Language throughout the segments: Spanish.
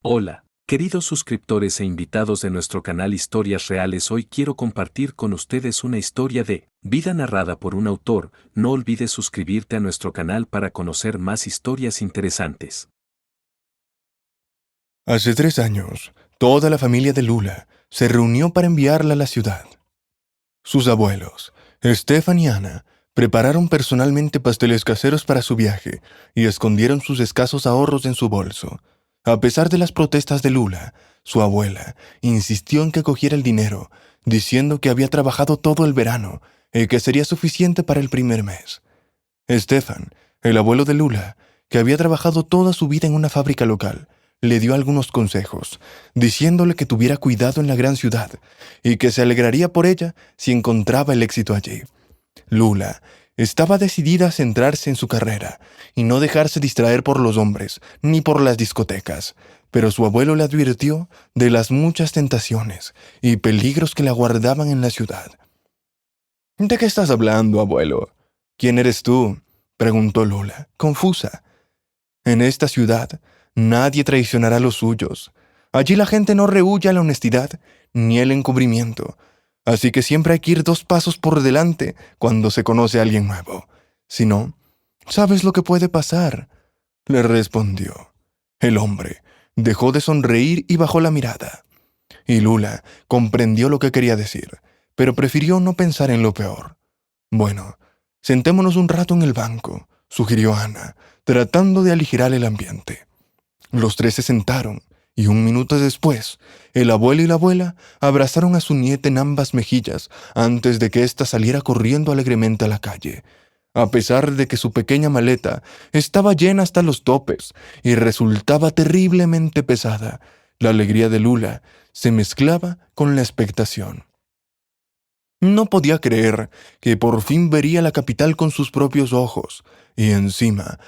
Hola, queridos suscriptores e invitados de nuestro canal Historias Reales. Hoy quiero compartir con ustedes una historia de vida narrada por un autor. No olvides suscribirte a nuestro canal para conocer más historias interesantes. Hace 3 años, toda la familia de Lula se reunió para enviarla a la ciudad. Sus abuelos, Stefan y Ana, prepararon personalmente pasteles caseros para su viaje y escondieron sus escasos ahorros en su bolso. A pesar de las protestas de Lula, su abuela insistió en que cogiera el dinero, diciendo que había trabajado todo el verano y que sería suficiente para el primer mes. Stefan, el abuelo de Lula, que había trabajado toda su vida en una fábrica local, le dio algunos consejos, diciéndole que tuviera cuidado en la gran ciudad y que se alegraría por ella si encontraba el éxito allí. Lula estaba decidida a centrarse en su carrera y no dejarse distraer por los hombres ni por las discotecas, pero su abuelo le advirtió de las muchas tentaciones y peligros que la guardaban en la ciudad. «¿De qué estás hablando, abuelo? ¿Quién eres tú?», preguntó Lula, confusa. «En esta ciudad, nadie traicionará a los suyos. Allí la gente no rehúye a la honestidad ni el encubrimiento. Así que siempre hay que ir 2 pasos por delante cuando se conoce a alguien nuevo. Si no, ¿sabes lo que puede pasar?», le respondió. El hombre dejó de sonreír y bajó la mirada. Y Lula comprendió lo que quería decir, pero prefirió no pensar en lo peor. «Bueno, sentémonos un rato en el banco», sugirió Ana, tratando de aligerar el ambiente. Los tres se sentaron, y 1 minuto después, el abuelo y la abuela abrazaron a su nieta en ambas mejillas antes de que ésta saliera corriendo alegremente a la calle. A pesar de que su pequeña maleta estaba llena hasta los topes y resultaba terriblemente pesada, la alegría de Lula se mezclaba con la expectación. No podía creer que por fin vería la capital con sus propios ojos, y encima,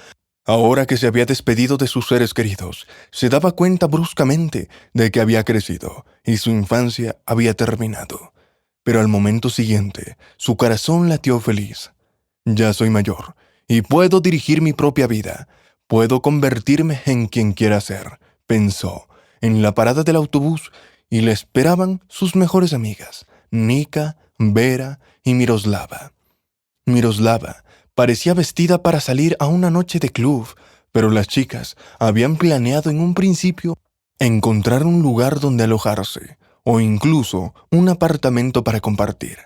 ahora que se había despedido de sus seres queridos, se daba cuenta bruscamente de que había crecido y su infancia había terminado. Pero al momento siguiente, su corazón latió feliz. «Ya soy mayor y puedo dirigir mi propia vida. Puedo convertirme en quien quiera ser», pensó, en la parada del autobús, y le esperaban sus mejores amigas, Nika, Vera y Miroslava. Miroslava parecía vestida para salir a una noche de club, pero las chicas habían planeado en un principio encontrar un lugar donde alojarse, o incluso un apartamento para compartir.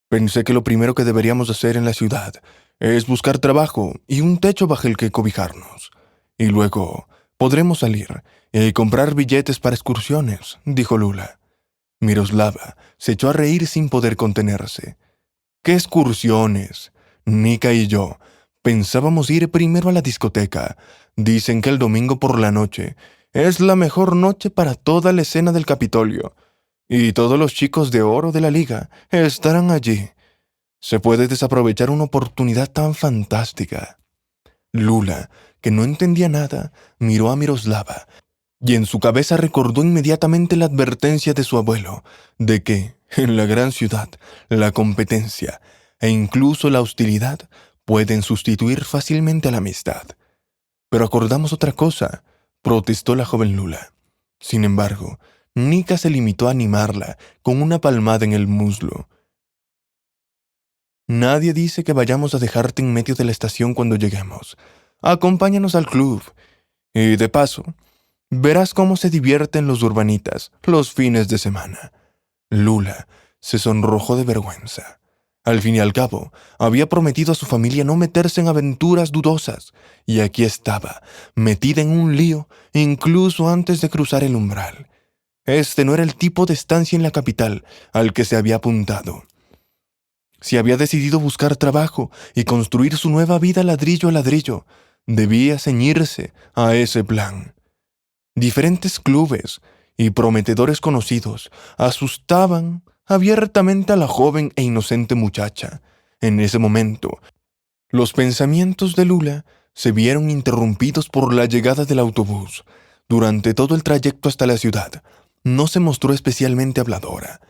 «Pensé que lo primero que deberíamos hacer en la ciudad es buscar trabajo y un techo bajo el que cobijarnos. Y luego podremos salir y comprar billetes para excursiones», dijo Lula. Miroslava se echó a reír sin poder contenerse. «¿Qué excursiones? Nika y yo pensábamos ir primero a la discoteca. Dicen que el domingo por la noche es la mejor noche para toda la escena del Capitolio, y todos los chicos de oro de la liga estarán allí. Se puede desaprovechar una oportunidad tan fantástica». Lula, que no entendía nada, miró a Miroslava, y en su cabeza recordó inmediatamente la advertencia de su abuelo, de que, en la gran ciudad, la competencia e incluso la hostilidad pueden sustituir fácilmente a la amistad. «Pero acordamos otra cosa», protestó la joven Lula. Sin embargo, Nika se limitó a animarla con una palmada en el muslo. «Nadie dice que vayamos a dejarte en medio de la estación cuando lleguemos. Acompáñanos al club. Y de paso, verás cómo se divierten los urbanitas los fines de semana». Lula se sonrojó de vergüenza. Al fin y al cabo, había prometido a su familia no meterse en aventuras dudosas, y aquí estaba, metida en un lío incluso antes de cruzar el umbral. Este no era el tipo de estancia en la capital al que se había apuntado. Si había decidido buscar trabajo y construir su nueva vida ladrillo a ladrillo, debía ceñirse a ese plan. Diferentes clubes y prometedores conocidos asustaban abiertamente a la joven e inocente muchacha. En ese momento, los pensamientos de Lula se vieron interrumpidos por la llegada del autobús. Durante todo el trayecto hasta la ciudad, no se mostró especialmente habladora.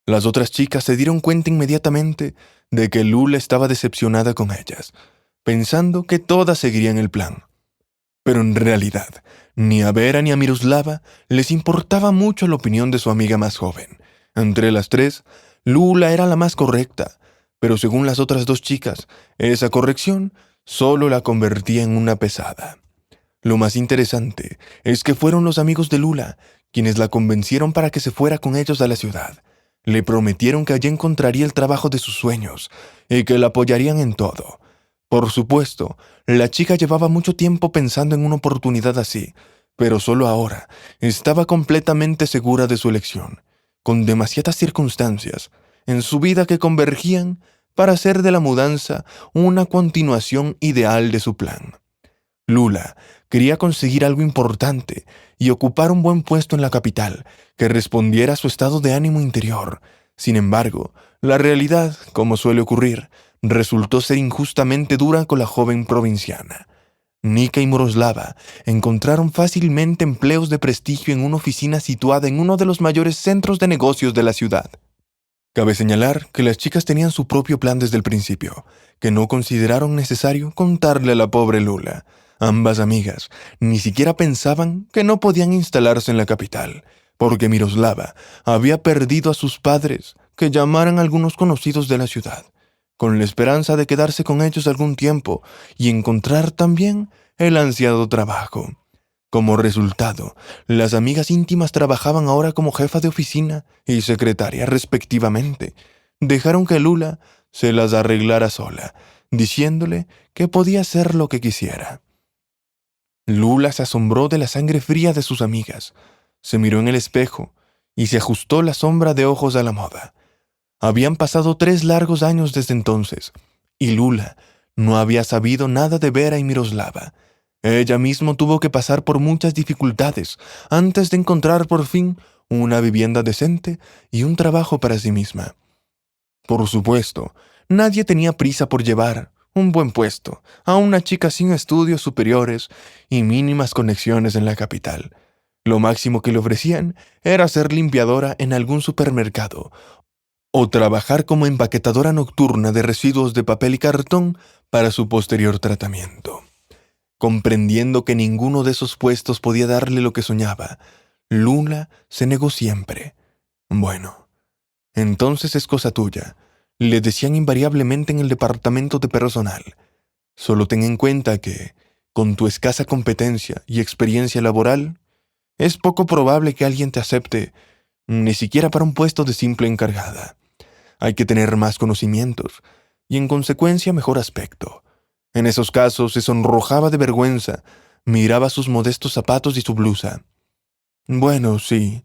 Las otras chicas se dieron cuenta inmediatamente de que Lula estaba decepcionada con ellas, pensando que todas seguirían el plan. Pero en realidad, ni a Vera ni a Miroslava les importaba mucho la opinión de su amiga más joven. Entre las tres, Lula era la más correcta, pero según las otras dos chicas, esa corrección solo la convertía en una pesada. Lo más interesante es que fueron los amigos de Lula quienes la convencieron para que se fuera con ellos a la ciudad. Le prometieron que allí encontraría el trabajo de sus sueños y que la apoyarían en todo. Por supuesto, la chica llevaba mucho tiempo pensando en una oportunidad así, pero solo ahora estaba completamente segura de su elección, con demasiadas circunstancias en su vida que convergían para hacer de la mudanza una continuación ideal de su plan. Lula quería conseguir algo importante y ocupar un buen puesto en la capital que respondiera a su estado de ánimo interior. Sin embargo, la realidad, como suele ocurrir, resultó ser injustamente dura con la joven provinciana. Nika y Miroslava encontraron fácilmente empleos de prestigio en una oficina situada en uno de los mayores centros de negocios de la ciudad. Cabe señalar que las chicas tenían su propio plan desde el principio, que no consideraron necesario contarle a la pobre Lula. Ambas amigas ni siquiera pensaban que no podían instalarse en la capital, porque Miroslava había perdido a sus padres, que llamaran a algunos conocidos de la ciudad, con la esperanza de quedarse con ellos algún tiempo y encontrar también el ansiado trabajo. Como resultado, las amigas íntimas trabajaban ahora como jefa de oficina y secretaria respectivamente. Dejaron que Lula se las arreglara sola, diciéndole que podía hacer lo que quisiera. Lula se asombró de la sangre fría de sus amigas. Se miró en el espejo y se ajustó la sombra de ojos a la moda. Habían pasado 3 largos años desde entonces, y Lula no había sabido nada de Vera y Miroslava. Ella misma tuvo que pasar por muchas dificultades antes de encontrar por fin una vivienda decente y un trabajo para sí misma. Por supuesto, nadie tenía prisa por llevar un buen puesto a una chica sin estudios superiores y mínimas conexiones en la capital. Lo máximo que le ofrecían era ser limpiadora en algún supermercado o trabajar como empaquetadora nocturna de residuos de papel y cartón para su posterior tratamiento. Comprendiendo que ninguno de esos puestos podía darle lo que soñaba, Lula se negó siempre. Bueno, entonces es cosa tuya, le decían invariablemente en el departamento de personal. Solo ten en cuenta que, con tu escasa competencia y experiencia laboral, es poco probable que alguien te acepte, ni siquiera para un puesto de simple encargada. Hay que tener más conocimientos y, en consecuencia, mejor aspecto. En esos casos se sonrojaba de vergüenza, miraba sus modestos zapatos y su blusa. Bueno, sí,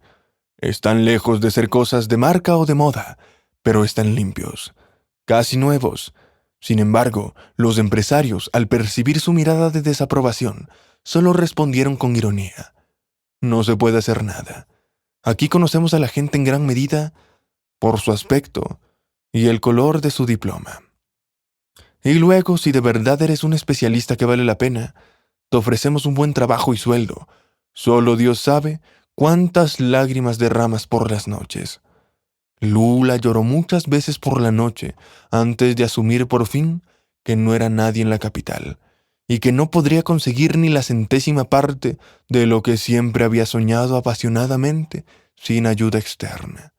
están lejos de ser cosas de marca o de moda, pero están limpios, casi nuevos. Sin embargo, los empresarios, al percibir su mirada de desaprobación, solo respondieron con ironía. No se puede hacer nada. Aquí conocemos a la gente en gran medida por su aspecto y el color de su diploma. Y luego, si de verdad eres un especialista que vale la pena, te ofrecemos un buen trabajo y sueldo. Solo Dios sabe cuántas lágrimas derramas por las noches. Lula lloró muchas veces por la noche antes de asumir por fin que no era nadie en la capital y que no podría conseguir ni la centésima parte de lo que siempre había soñado apasionadamente sin ayuda externa.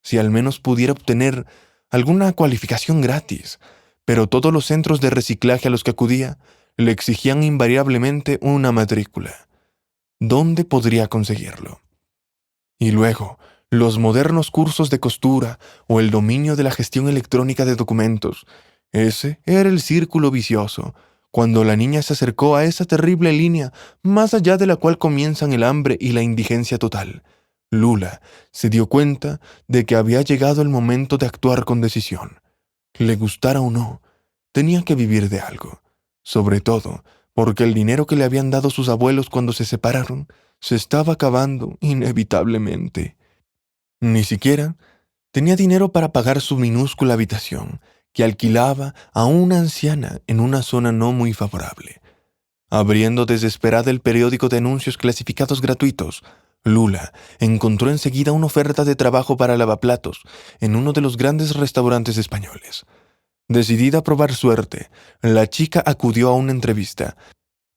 Si al menos pudiera obtener alguna cualificación gratis, pero todos los centros de reciclaje a los que acudía le exigían invariablemente una matrícula. ¿Dónde podría conseguirlo? Y luego, los modernos cursos de costura o el dominio de la gestión electrónica de documentos. Ese era el círculo vicioso, cuando la niña se acercó a esa terrible línea más allá de la cual comienzan el hambre y la indigencia total. Lula se dio cuenta de que había llegado el momento de actuar con decisión. Le gustara o no, tenía que vivir de algo, sobre todo porque el dinero que le habían dado sus abuelos cuando se separaron se estaba acabando inevitablemente. Ni siquiera tenía dinero para pagar su minúscula habitación, que alquilaba a una anciana en una zona no muy favorable. Abriendo desesperada el periódico de anuncios clasificados gratuitos, Lula encontró enseguida una oferta de trabajo para lavaplatos en uno de los grandes restaurantes españoles. Decidida a probar suerte, la chica acudió a una entrevista,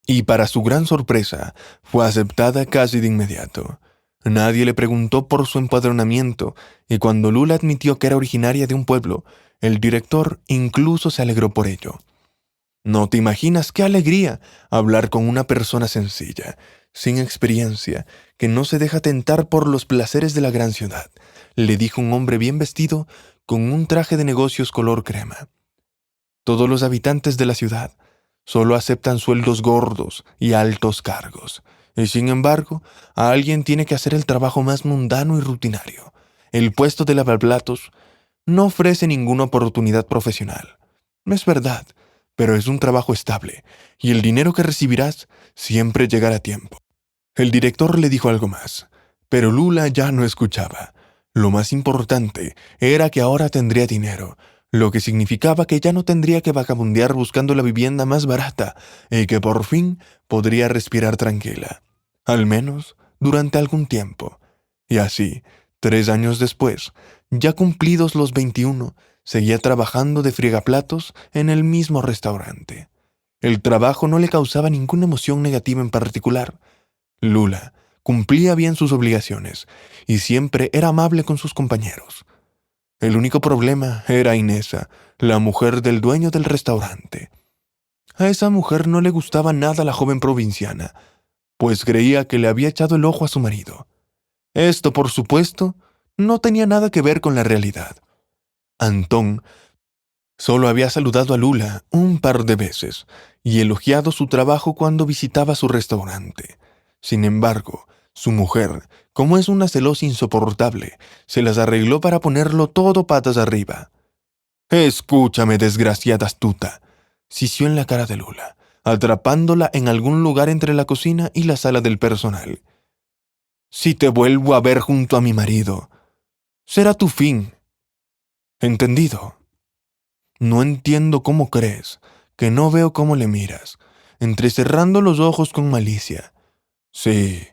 Y para su gran sorpresa, fue aceptada casi de inmediato. Nadie le preguntó por su empadronamiento, y cuando Lula admitió que era originaria de un pueblo, el director incluso se alegró por ello. No te imaginas qué alegría hablar con una persona sencilla, sin experiencia, que no se deja tentar por los placeres de la gran ciudad, le dijo un hombre bien vestido con un traje de negocios color crema. Todos los habitantes de la ciudad solo aceptan sueldos gordos y altos cargos, y sin embargo, alguien tiene que hacer el trabajo más mundano y rutinario. El puesto de lavaplatos no ofrece ninguna oportunidad profesional. Es verdad, pero es un trabajo estable, y el dinero que recibirás siempre llegará a tiempo. El director le dijo algo más, pero Lula ya no escuchaba. Lo más importante era que ahora tendría dinero, lo que significaba que ya no tendría que vagabundear buscando la vivienda más barata y que por fin podría respirar tranquila, al menos durante algún tiempo. Y así, 3 años después, ya cumplidos los 21, seguía trabajando de friegaplatos en el mismo restaurante. El trabajo no le causaba ninguna emoción negativa en particular. Lula cumplía bien sus obligaciones y siempre era amable con sus compañeros. El único problema era Inesa, la mujer del dueño del restaurante. A esa mujer no le gustaba nada la joven provinciana, pues creía que le había echado el ojo a su marido. Esto, por supuesto, no tenía nada que ver con la realidad. Antón solo había saludado a Lula un par de veces y elogiado su trabajo cuando visitaba su restaurante. Sin embargo, su mujer, como es una celosa insoportable, se las arregló para ponerlo todo patas arriba. «Escúchame, desgraciada astuta», sisió en la cara de Lula, atrapándola en algún lugar entre la cocina y la sala del personal. «Si te vuelvo a ver junto a mi marido, será tu fin. ¿Entendido? No entiendo cómo crees, que no veo cómo le miras, entrecerrando los ojos con malicia. Sí,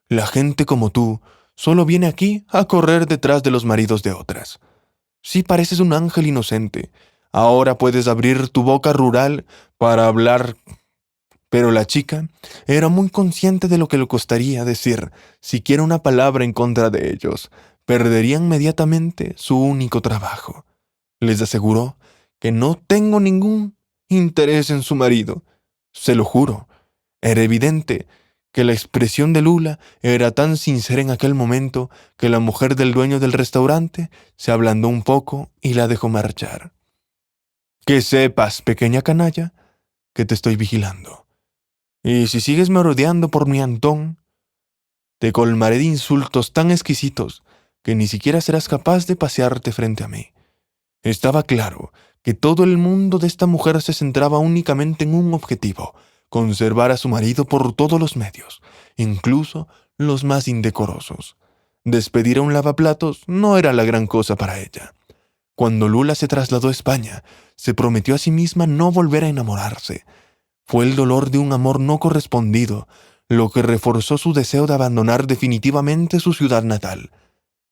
la gente como tú solo viene aquí a correr detrás de los maridos de otras. Sí pareces un ángel inocente. Ahora puedes abrir tu boca rural para hablar». Pero la chica era muy consciente de lo que le costaría decir siquiera una palabra en contra de ellos. Perdería inmediatamente su único trabajo. Les aseguró que no tengo ningún interés en su marido. Se lo juro. Era evidente que la expresión de Lula era tan sincera en aquel momento que la mujer del dueño del restaurante se ablandó un poco y la dejó marchar. «Que sepas, pequeña canalla, que te estoy vigilando. Y si sigues merodeando por mi Antón, te colmaré de insultos tan exquisitos que ni siquiera serás capaz de pasearte frente a mí». Estaba claro que todo el mundo de esta mujer se centraba únicamente en un objetivo: conservar a su marido por todos los medios, incluso los más indecorosos. Despedir a un lavaplatos no era la gran cosa para ella. Cuando Lula se trasladó a España, se prometió a sí misma no volver a enamorarse. Fue el dolor de un amor no correspondido lo que reforzó su deseo de abandonar definitivamente su ciudad natal.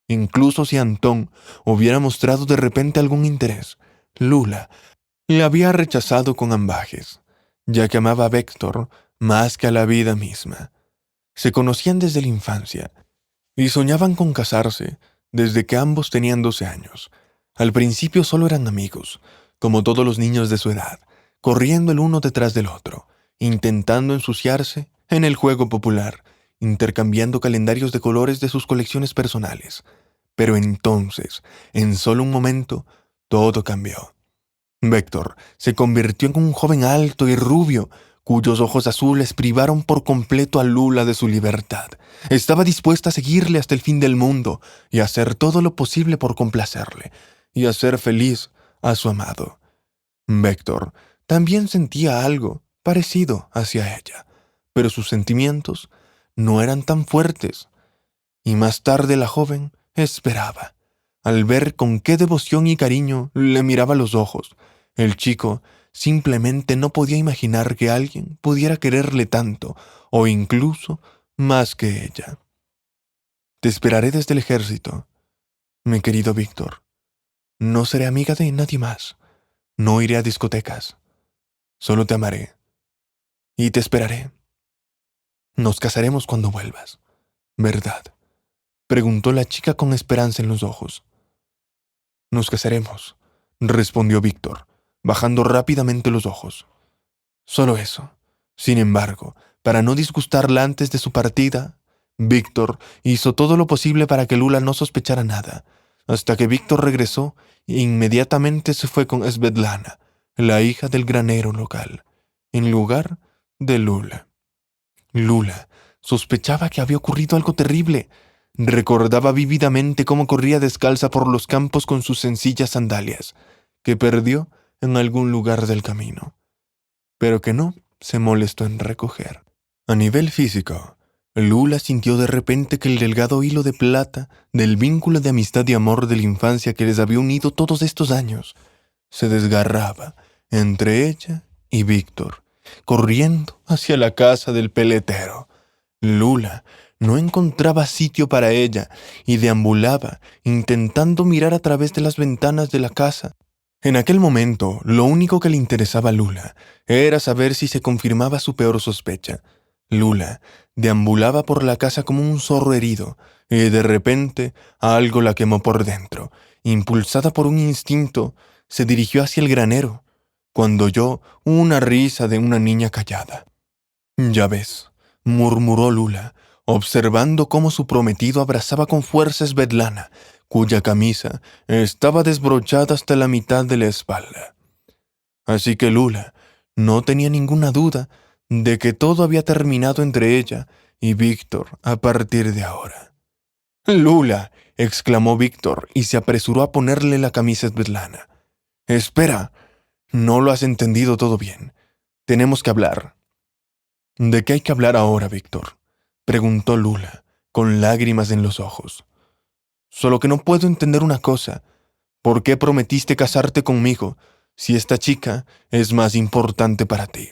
Incluso si Antón hubiera mostrado de repente algún interés, Lula le había rechazado con ambages, ya que amaba a Víctor más que a la vida misma. Se conocían desde la infancia y soñaban con casarse desde que ambos tenían 12 años. Al principio solo eran amigos, como todos los niños de su edad, corriendo el uno detrás del otro, intentando ensuciarse en el juego popular, intercambiando calendarios de colores de sus colecciones personales. Pero entonces, en solo un momento, todo cambió. Víctor se convirtió en un joven alto y rubio, cuyos ojos azules privaron por completo a Lula de su libertad. Estaba dispuesta a seguirle hasta el fin del mundo y a hacer todo lo posible por complacerle y hacer feliz a su amado. Víctor también sentía algo parecido hacia ella, pero sus sentimientos no eran tan fuertes. Y más tarde la joven esperaba. Al ver con qué devoción y cariño le miraba los ojos, el chico simplemente no podía imaginar que alguien pudiera quererle tanto, o incluso más que ella. «Te esperaré desde el ejército, mi querido Víctor. No seré amiga de nadie más. No iré a discotecas. Solo te amaré. y te esperaré. Nos casaremos cuando vuelvas, ¿verdad?, preguntó la chica con esperanza en los ojos. Nos casaremos, respondió Víctor, bajando rápidamente los ojos. Solo eso. Sin embargo, para no disgustarla antes de su partida, Víctor hizo todo lo posible para que Lula no sospechara nada, hasta que Víctor regresó e inmediatamente se fue con Svetlana, la hija del granero local, en lugar de Lula. Lula sospechaba que había ocurrido algo terrible. Recordaba vívidamente cómo corría descalza por los campos con sus sencillas sandalias, que perdió en algún lugar del camino, pero que no se molestó en recoger. A nivel físico, Lula sintió de repente que el delgado hilo de plata del vínculo de amistad y amor de la infancia que les había unido todos estos años se desgarraba entre ella y Víctor, corriendo hacia la casa del peletero. Lula no encontraba sitio para ella y deambulaba, intentando mirar a través de las ventanas de la casa. En aquel momento, lo único que le interesaba a Lula era saber si se confirmaba su peor sospecha. Lula deambulaba por la casa como un zorro herido, y de repente algo la quemó por dentro. Impulsada por un instinto, se dirigió hacia el granero, cuando oyó una risa de una niña callada. «Ya ves», murmuró Lula, observando cómo su prometido abrazaba con fuerza a Svetlana, cuya camisa estaba desbrochada hasta la mitad de la espalda. Así que Lula no tenía ninguna duda de que todo había terminado entre ella y Víctor a partir de ahora. «¡Lula!», exclamó Víctor y se apresuró a ponerle la camisa a Svetlana. «Espera, no lo has entendido todo bien. Tenemos que hablar». «¿De qué hay que hablar ahora, Víctor?», preguntó Lula, con lágrimas en los ojos. «Solo que no puedo entender una cosa. ¿Por qué prometiste casarte conmigo si esta chica es más importante para ti?»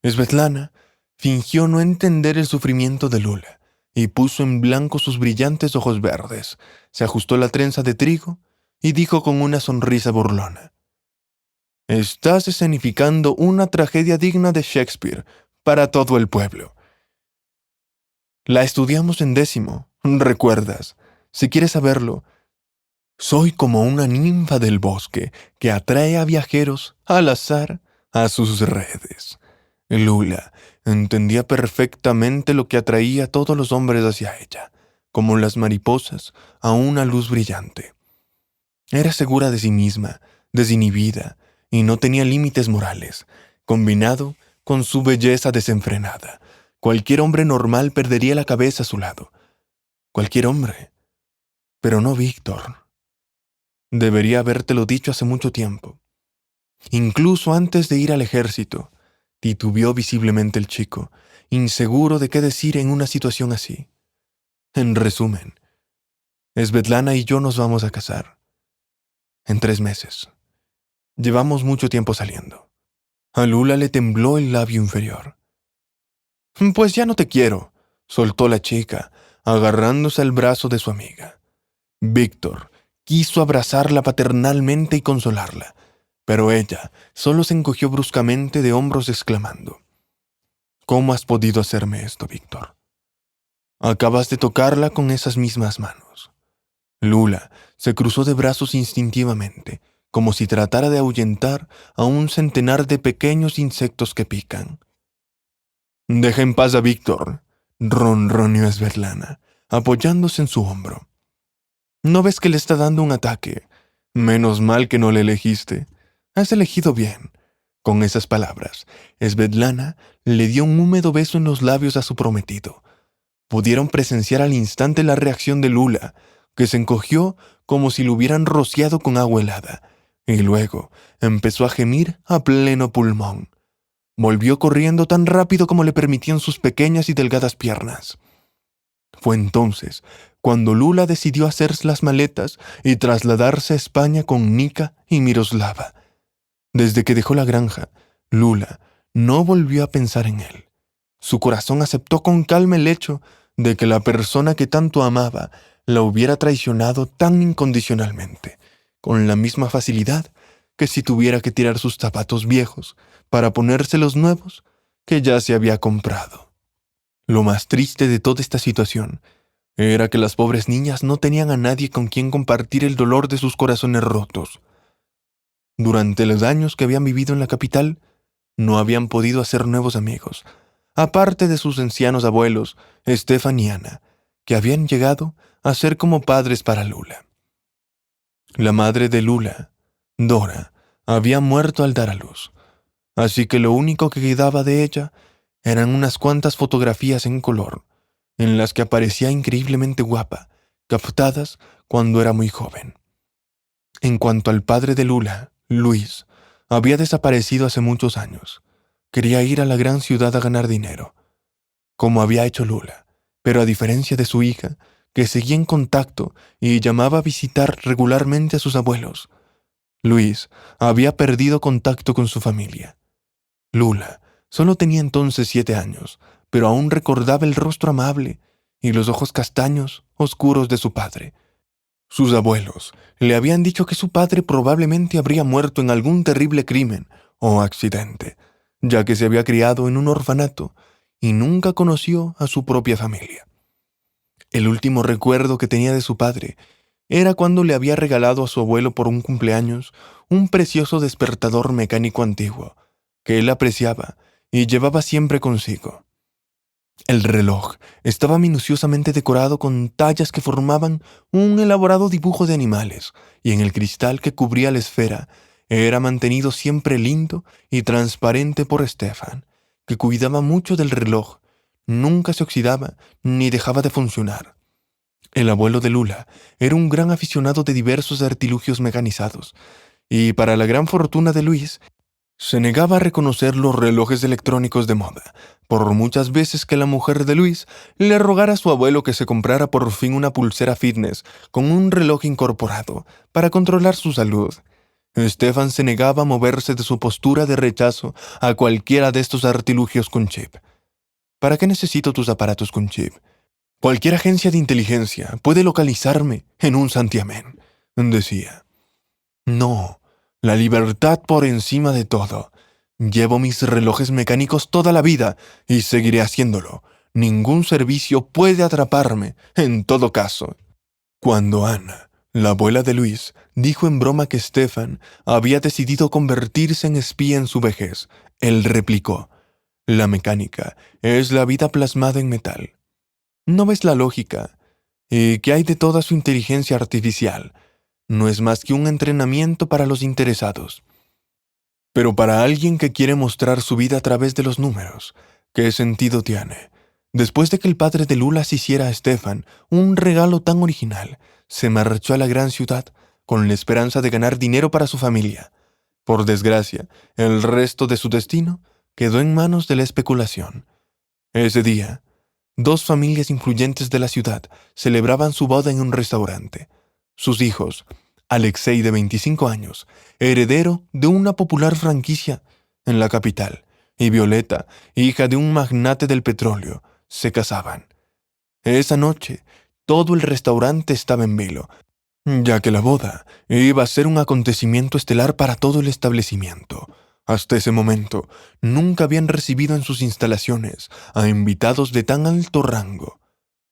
Svetlana fingió no entender el sufrimiento de Lula y puso en blanco sus brillantes ojos verdes, se ajustó la trenza de trigo y dijo con una sonrisa burlona: «Estás escenificando una tragedia digna de Shakespeare para todo el pueblo. La estudiamos en 10º, ¿recuerdas? Si quieres saberlo, soy como una ninfa del bosque que atrae a viajeros al azar a sus redes». Lula entendía perfectamente lo que atraía a todos los hombres hacia ella, como las mariposas a una luz brillante. Era segura de sí misma, desinhibida, y no tenía límites morales, combinado con su belleza desenfrenada. Cualquier hombre normal perdería la cabeza a su lado. Cualquier hombre. Pero no Víctor. Debería habértelo dicho hace mucho tiempo. Incluso antes de ir al ejército, titubeó visiblemente el chico, inseguro de qué decir en una situación así. En resumen, Svetlana y yo nos vamos a casar. En 3 meses. Llevamos mucho tiempo saliendo. A Lula le tembló el labio inferior. «Pues ya no te quiero», soltó la chica, agarrándose al brazo de su amiga. Víctor quiso abrazarla paternalmente y consolarla, pero ella solo se encogió bruscamente de hombros exclamando: «¿Cómo has podido hacerme esto, Víctor? Acabas de tocarla con esas mismas manos». Lula se cruzó de brazos instintivamente, como si tratara de ahuyentar a un centenar de pequeños insectos que pican. «Deja en paz a Víctor», ronroneó Svetlana, apoyándose en su hombro. «¿No ves que le está dando un ataque? Menos mal que no le elegiste. Has elegido bien». Con esas palabras, Svetlana le dio un húmedo beso en los labios a su prometido. Pudieron presenciar al instante la reacción de Lula, que se encogió como si lo hubieran rociado con agua helada, y luego empezó a gemir a pleno pulmón. Volvió corriendo tan rápido como le permitían sus pequeñas y delgadas piernas. Fue entonces cuando Lula decidió hacer las maletas y trasladarse a España con Nika y Miroslava. Desde que dejó la granja, Lula no volvió a pensar en él. Su corazón aceptó con calma el hecho de que la persona que tanto amaba la hubiera traicionado tan incondicionalmente, con la misma facilidad que si tuviera que tirar sus zapatos viejos para ponerse los nuevos que ya se había comprado. Lo más triste de toda esta situación era que las pobres niñas no tenían a nadie con quien compartir el dolor de sus corazones rotos. Durante los años que habían vivido en la capital, no habían podido hacer nuevos amigos, aparte de sus ancianos abuelos, Stefan y Ana, que habían llegado a ser como padres para Lula. La madre de Lula, Dora, había muerto al dar a luz, así que lo único que quedaba de ella eran unas cuantas fotografías en color, en las que aparecía increíblemente guapa, captadas cuando era muy joven. En cuanto al padre de Lula, Luis, había desaparecido hace muchos años. Quería ir a la gran ciudad a ganar dinero, como había hecho Lula, pero a diferencia de su hija, que seguía en contacto y llamaba a visitar regularmente a sus abuelos, Luis había perdido contacto con su familia. Lula solo tenía entonces 7 años, pero aún recordaba el rostro amable y los ojos castaños, oscuros de su padre. Sus abuelos le habían dicho que su padre probablemente habría muerto en algún terrible crimen o accidente, ya que se había criado en un orfanato y nunca conoció a su propia familia. El último recuerdo que tenía de su padre era cuando le había regalado a su abuelo por un cumpleaños un precioso despertador mecánico antiguo, que él apreciaba y llevaba siempre consigo. El reloj estaba minuciosamente decorado con tallas que formaban un elaborado dibujo de animales, y en el cristal que cubría la esfera era mantenido siempre lindo y transparente por Stefan, que cuidaba mucho del reloj. Nunca se oxidaba ni dejaba de funcionar. El abuelo de Lula era un gran aficionado de diversos artilugios mecanizados, y para la gran fortuna de Luis, se negaba a reconocer los relojes electrónicos de moda, por muchas veces que la mujer de Luis le rogara a su abuelo que se comprara por fin una pulsera fitness con un reloj incorporado para controlar su salud. Stefan se negaba a moverse de su postura de rechazo a cualquiera de estos artilugios con chip. ¿Para qué necesito tus aparatos con chip? Cualquier agencia de inteligencia puede localizarme en un santiamén, decía. No, la libertad por encima de todo. Llevo mis relojes mecánicos toda la vida y seguiré haciéndolo. Ningún servicio puede atraparme, en todo caso. Cuando Ana, la abuela de Luis, dijo en broma que Stefan había decidido convertirse en espía en su vejez, él replicó: «La mecánica es la vida plasmada en metal. ¿No ves la lógica? ¿Y qué hay de toda su inteligencia artificial? No es más que un entrenamiento para los interesados. Pero para alguien que quiere mostrar su vida a través de los números, ¿qué sentido tiene?» Después de que el padre de Lula se hiciera a Stefan un regalo tan original, se marchó a la gran ciudad con la esperanza de ganar dinero para su familia. Por desgracia, el resto de su destino quedó en manos de la especulación. Ese día, 2 familias influyentes de la ciudad celebraban su boda en un restaurante. Sus hijos, Alexei de 25 años, heredero de una popular franquicia en la capital, y Violeta, hija de un magnate del petróleo, se casaban. Esa noche, todo el restaurante estaba en vilo, ya que la boda iba a ser un acontecimiento estelar para todo el establecimiento. Hasta ese momento, nunca habían recibido en sus instalaciones a invitados de tan alto rango.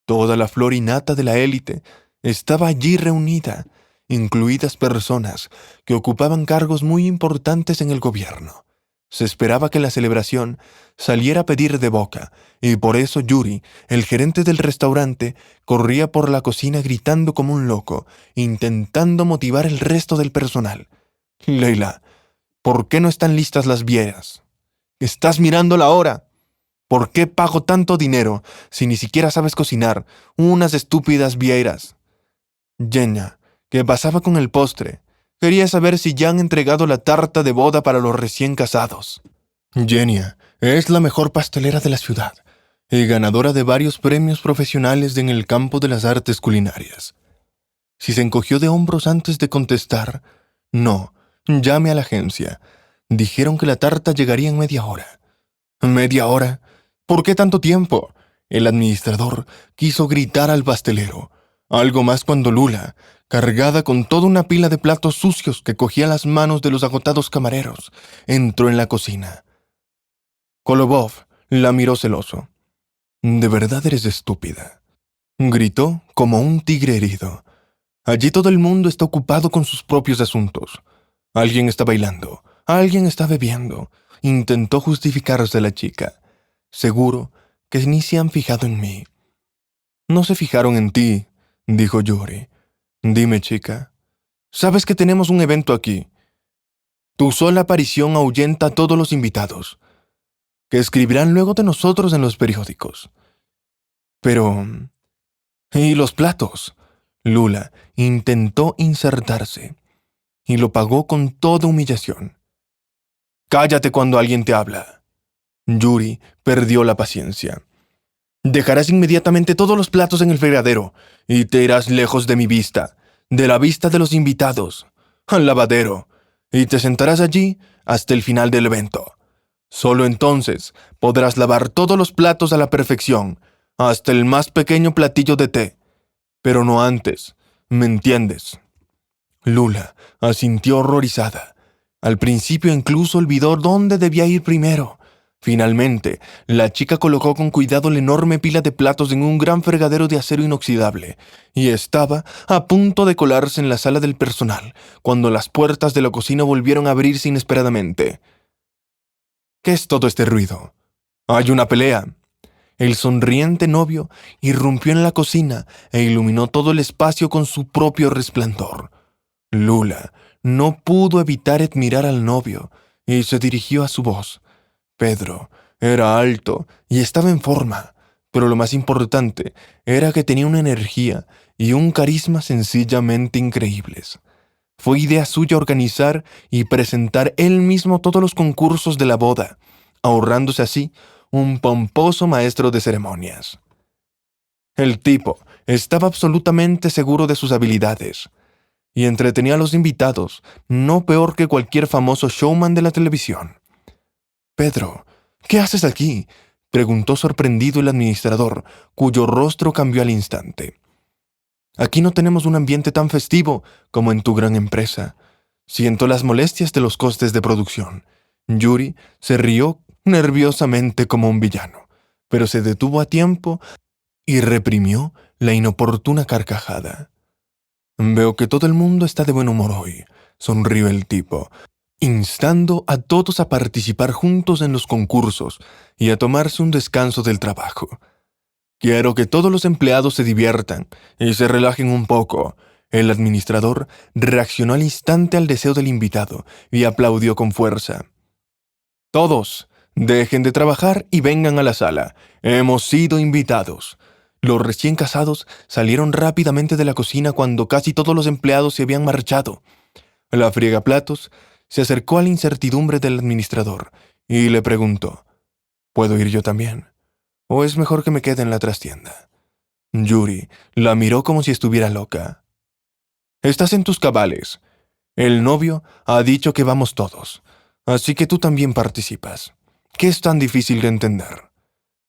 Toda la flor y nata de la élite estaba allí reunida, incluidas personas que ocupaban cargos muy importantes en el gobierno. Se esperaba que la celebración saliera a pedir de boca, y por eso Yuri, el gerente del restaurante, corría por la cocina gritando como un loco, intentando motivar el resto del personal. «Leila, ¿por qué no están listas las vieiras? ¿Estás mirando la hora? ¿Por qué pago tanto dinero si ni siquiera sabes cocinar unas estúpidas vieiras?» Yenya, que pasaba con el postre, quería saber si ya han entregado la tarta de boda para los recién casados. Yenya es la mejor pastelera de la ciudad y ganadora de varios premios profesionales en el campo de las artes culinarias. Si se encogió de hombros antes de contestar, «No, llame a la agencia. Dijeron que la tarta llegaría en media hora». «¿Media hora? ¿Por qué tanto tiempo?». El administrador quiso gritar al pastelero. Algo más cuando Lula, cargada con toda una pila de platos sucios que cogía las manos de los agotados camareros, entró en la cocina. Kolobov la miró celoso. «De verdad eres estúpida», gritó como un tigre herido. «Allí todo el mundo está ocupado con sus propios asuntos. Alguien está bailando, alguien está bebiendo», intentó justificarse la chica. «Seguro que ni se han fijado en mí». «No se fijaron en ti», dijo Yuri. «Dime, chica, sabes que tenemos un evento aquí. Tu sola aparición ahuyenta a todos los invitados, que escribirán luego de nosotros en los periódicos. Pero... ¿y los platos?». Lula intentó insertarse y lo pagó con toda humillación. «Cállate cuando alguien te habla». Yuri perdió la paciencia. «Dejarás inmediatamente todos los platos en el fregadero y te irás lejos de mi vista, de la vista de los invitados, al lavadero, y te sentarás allí hasta el final del evento. Solo entonces podrás lavar todos los platos a la perfección, hasta el más pequeño platillo de té. Pero no antes, ¿me entiendes?». Lula asintió horrorizada. Al principio incluso olvidó dónde debía ir primero. Finalmente, la chica colocó con cuidado la enorme pila de platos en un gran fregadero de acero inoxidable, y estaba a punto de colarse en la sala del personal, cuando las puertas de la cocina volvieron a abrirse inesperadamente. «¿Qué es todo este ruido? Hay una pelea». El sonriente novio irrumpió en la cocina e iluminó todo el espacio con su propio resplandor. Lula no pudo evitar admirar al novio y se dirigió a su voz. Pedro era alto y estaba en forma, pero lo más importante era que tenía una energía y un carisma sencillamente increíbles. Fue idea suya organizar y presentar él mismo todos los concursos de la boda, ahorrándose así un pomposo maestro de ceremonias. El tipo estaba absolutamente seguro de sus habilidades y entretenía a los invitados no peor que cualquier famoso showman de la televisión. «Pedro, ¿qué haces aquí?», preguntó sorprendido el administrador, cuyo rostro cambió al instante. «Aquí no tenemos un ambiente tan festivo como en tu gran empresa. Siento las molestias de los costes de producción». Yuri se rió nerviosamente como un villano, pero se detuvo a tiempo y reprimió la inoportuna carcajada. «Veo que todo el mundo está de buen humor hoy», sonrió el tipo, instando a todos a participar juntos en los concursos y a tomarse un descanso del trabajo. «Quiero que todos los empleados se diviertan y se relajen un poco». El administrador reaccionó al instante al deseo del invitado y aplaudió con fuerza. «Todos, dejen de trabajar y vengan a la sala. Hemos sido invitados». Los recién casados salieron rápidamente de la cocina cuando casi todos los empleados se habían marchado. La friegaplatos se acercó a la incertidumbre del administrador y le preguntó: «¿Puedo ir yo también? ¿O es mejor que me quede en la trastienda?». Yuri la miró como si estuviera loca. «Estás en tus cabales. El novio ha dicho que vamos todos, así que tú también participas. ¿Qué es tan difícil de entender?».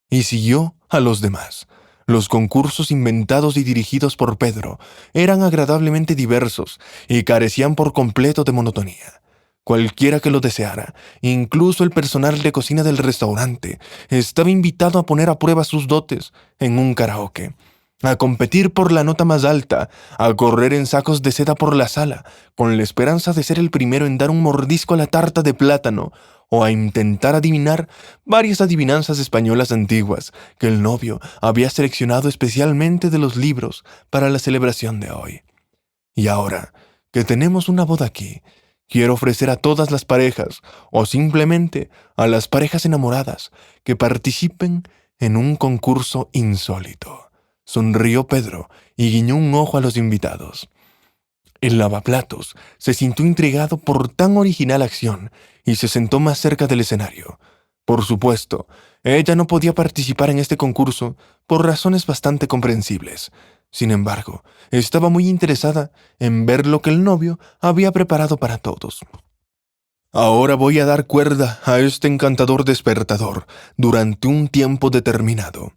Y siguió a los demás. Los concursos inventados y dirigidos por Pedro eran agradablemente diversos y carecían por completo de monotonía. Cualquiera que lo deseara, incluso el personal de cocina del restaurante, estaba invitado a poner a prueba sus dotes en un karaoke, a competir por la nota más alta, a correr en sacos de seda por la sala, con la esperanza de ser el primero en dar un mordisco a la tarta de plátano, o a intentar adivinar varias adivinanzas españolas antiguas que el novio había seleccionado especialmente de los libros para la celebración de hoy. Y ahora que tenemos una boda aquí, quiero ofrecer a todas las parejas, o simplemente a las parejas enamoradas, que participen en un concurso insólito. Sonrió Pedro y guiñó un ojo a los invitados. El lavaplatos se sintió intrigado por tan original acción y se sentó más cerca del escenario. Por supuesto, ella no podía participar en este concurso por razones bastante comprensibles. Sin embargo, estaba muy interesada en ver lo que el novio había preparado para todos. «Ahora voy a dar cuerda a este encantador despertador durante un tiempo determinado,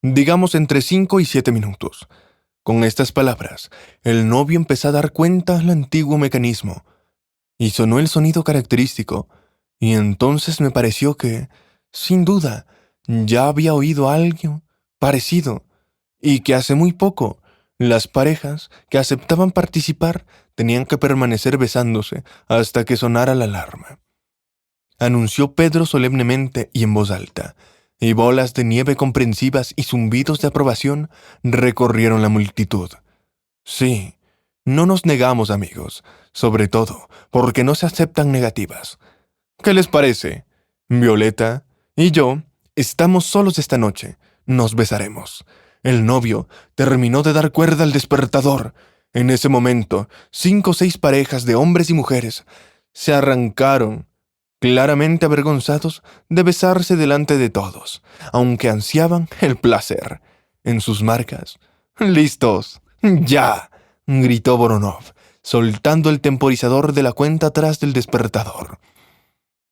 digamos entre 5 y 7 minutos. Con estas palabras, el novio empezó a dar cuenta al antiguo mecanismo, y sonó el sonido característico, y entonces me pareció que, Sin duda, ya había oído algo parecido, y que hace muy poco las parejas que aceptaban participar tenían que permanecer besándose hasta que sonara la alarma. Anunció Pedro solemnemente y en voz alta, y bolas de nieve comprensivas y zumbidos de aprobación recorrieron la multitud. Sí, no nos negamos, amigos, sobre todo porque no se aceptan negativas. ¿Qué les parece? Violeta y yo estamos solos esta noche. Nos besaremos. El novio terminó de dar cuerda al despertador. En ese momento, 5 o 6 parejas de hombres y mujeres se arrancaron, claramente avergonzados de besarse delante de todos, aunque ansiaban el placer. En sus marcas. ¡Listos! ¡Ya!, gritó Voronov, soltando el temporizador de la cuenta atrás del despertador.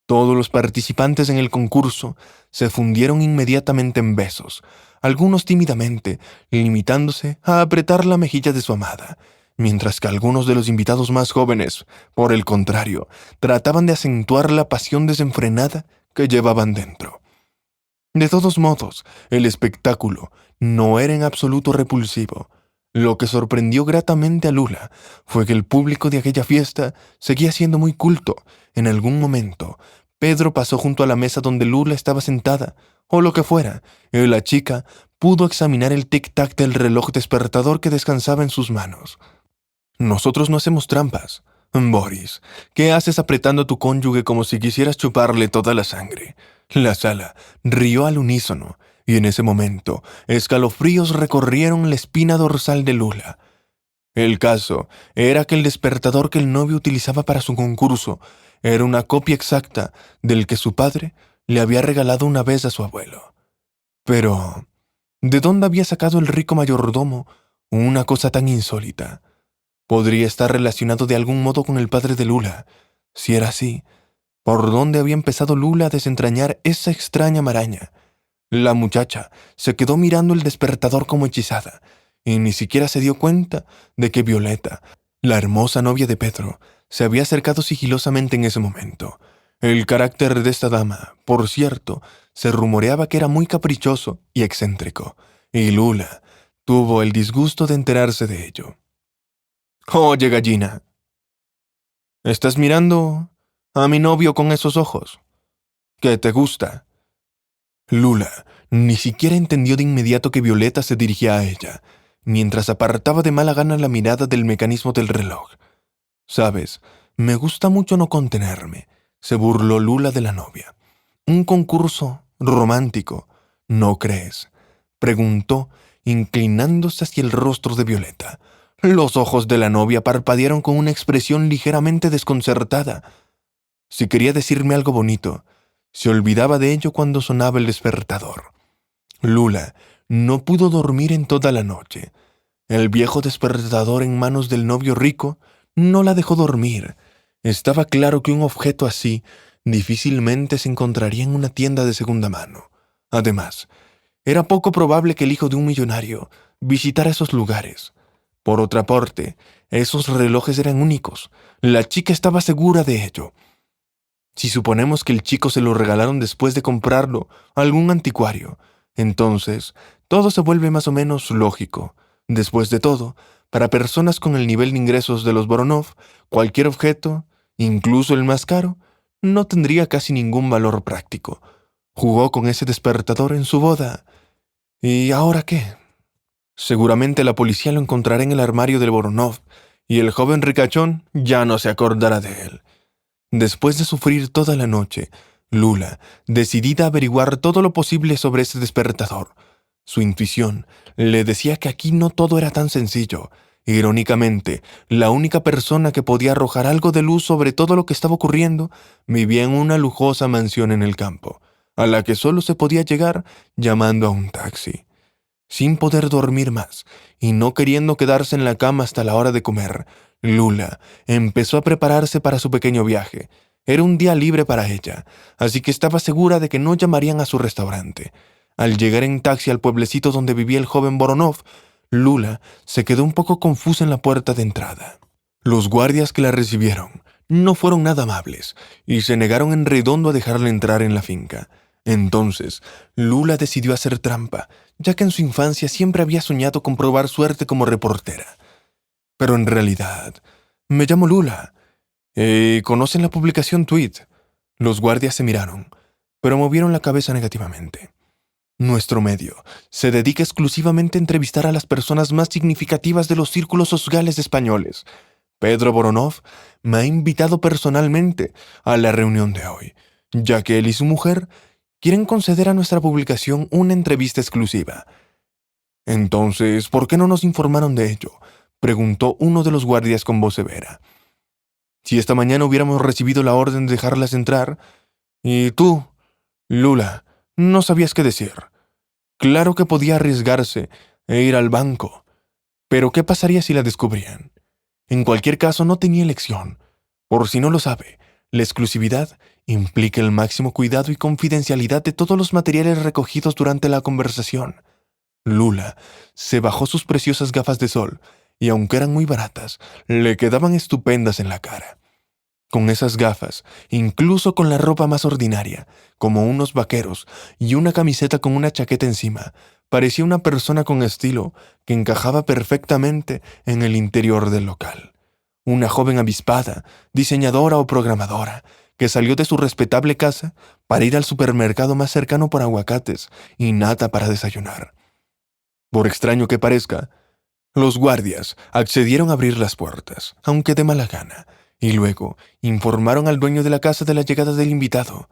Todos los participantes en el concurso se fundieron inmediatamente en besos, algunos tímidamente, limitándose a apretar la mejilla de su amada, mientras que algunos de los invitados más jóvenes, por el contrario, trataban de acentuar la pasión desenfrenada que llevaban dentro. De todos modos, el espectáculo no era en absoluto repulsivo. Lo que sorprendió gratamente a Lula fue que el público de aquella fiesta seguía siendo muy culto. En algún momento, Pedro pasó junto a la mesa donde Lula estaba sentada, o lo que fuera, y la chica pudo examinar el tic-tac del reloj despertador que descansaba en sus manos. Nosotros no hacemos trampas. Boris, ¿qué haces apretando a tu cónyuge como si quisieras chuparle toda la sangre? La sala rió al unísono, y en ese momento escalofríos recorrieron la espina dorsal de Lula. El caso era que el despertador que el novio utilizaba para su concurso era una copia exacta del que su padre le había regalado una vez a su abuelo. Pero, ¿de dónde había sacado el rico mayordomo una cosa tan insólita? Podría estar relacionado de algún modo con el padre de Lula. Si era así, ¿por dónde había empezado Lula a desentrañar esa extraña maraña? La muchacha se quedó mirando el despertador como hechizada, y ni siquiera se dio cuenta de que Violeta, la hermosa novia de Pedro, se había acercado sigilosamente en ese momento. El carácter de esta dama, por cierto, se rumoreaba que era muy caprichoso y excéntrico, y Lula tuvo el disgusto de enterarse de ello. «Oye, gallina, ¿estás mirando a mi novio con esos ojos? ¿Qué te gusta?» Lula ni siquiera entendió de inmediato que Violeta se dirigía a ella, mientras apartaba de mala gana la mirada del mecanismo del reloj. «Sabes, me gusta mucho no contenerme», se burló Lula de la novia. «Un concurso romántico, ¿no crees?», preguntó, inclinándose hacia el rostro de Violeta. Los ojos de la novia parpadearon con una expresión ligeramente desconcertada. Si quería decirme algo bonito, se olvidaba de ello cuando sonaba el despertador. Lula no pudo dormir en toda la noche. El viejo despertador en manos del novio rico no la dejó dormir. Estaba claro que un objeto así difícilmente se encontraría en una tienda de segunda mano. Además, era poco probable que el hijo de un millonario visitara esos lugares. Por otra parte, esos relojes eran únicos. La chica estaba segura de ello. Si suponemos que el chico se lo regalaron después de comprarlo a algún anticuario, entonces todo se vuelve más o menos lógico. Después de todo, para personas con el nivel de ingresos de los Voronov, cualquier objeto, incluso el más caro, no tendría casi ningún valor práctico. Jugó con ese despertador en su boda. ¿Y ahora qué? Seguramente la policía lo encontrará en el armario del Voronov, y el joven ricachón ya no se acordará de él. Después de sufrir toda la noche, Lula, decidida a averiguar todo lo posible sobre ese despertador, su intuición le decía que aquí no todo era tan sencillo. Irónicamente, la única persona que podía arrojar algo de luz sobre todo lo que estaba ocurriendo vivía en una lujosa mansión en el campo, a la que solo se podía llegar llamando a un taxi. Sin poder dormir más, y no queriendo quedarse en la cama hasta la hora de comer, Lula empezó a prepararse para su pequeño viaje. Era un día libre para ella, así que estaba segura de que no llamarían a su restaurante. Al llegar en taxi al pueblecito donde vivía el joven Voronov, Lula se quedó un poco confusa en la puerta de entrada. Los guardias que la recibieron no fueron nada amables, y se negaron en redondo a dejarla entrar en la finca. Entonces, Lula decidió hacer trampa, ya que en su infancia siempre había soñado con probar suerte como reportera. Pero en realidad, me llamo Lula. ¿Conocen la publicación Tweet? Los guardias se miraron, pero movieron la cabeza negativamente. Nuestro medio se dedica exclusivamente a entrevistar a las personas más significativas de los círculos sociales españoles. Pedro Voronov me ha invitado personalmente a la reunión de hoy, ya que él y su mujer quieren conceder a nuestra publicación una entrevista exclusiva. Entonces, ¿por qué no nos informaron de ello?, preguntó uno de los guardias con voz severa. Si esta mañana hubiéramos recibido la orden de dejarlas entrar, y tú, Lula, no sabías qué decir. Claro que podía arriesgarse e ir al banco, pero ¿qué pasaría si la descubrían? En cualquier caso, no tenía elección. Por si no lo sabe, la exclusividad implica el máximo cuidado y confidencialidad de todos los materiales recogidos durante la conversación. Lula se bajó sus preciosas gafas de sol y, aunque eran muy baratas, le quedaban estupendas en la cara. Con esas gafas, incluso con la ropa más ordinaria, como unos vaqueros y una camiseta con una chaqueta encima, parecía una persona con estilo que encajaba perfectamente en el interior del local. Una joven avispada, diseñadora o programadora, que salió de su respetable casa para ir al supermercado más cercano por aguacates y nata para desayunar. Por extraño que parezca, los guardias accedieron a abrir las puertas, aunque de mala gana, y luego informaron al dueño de la casa de la llegada del invitado.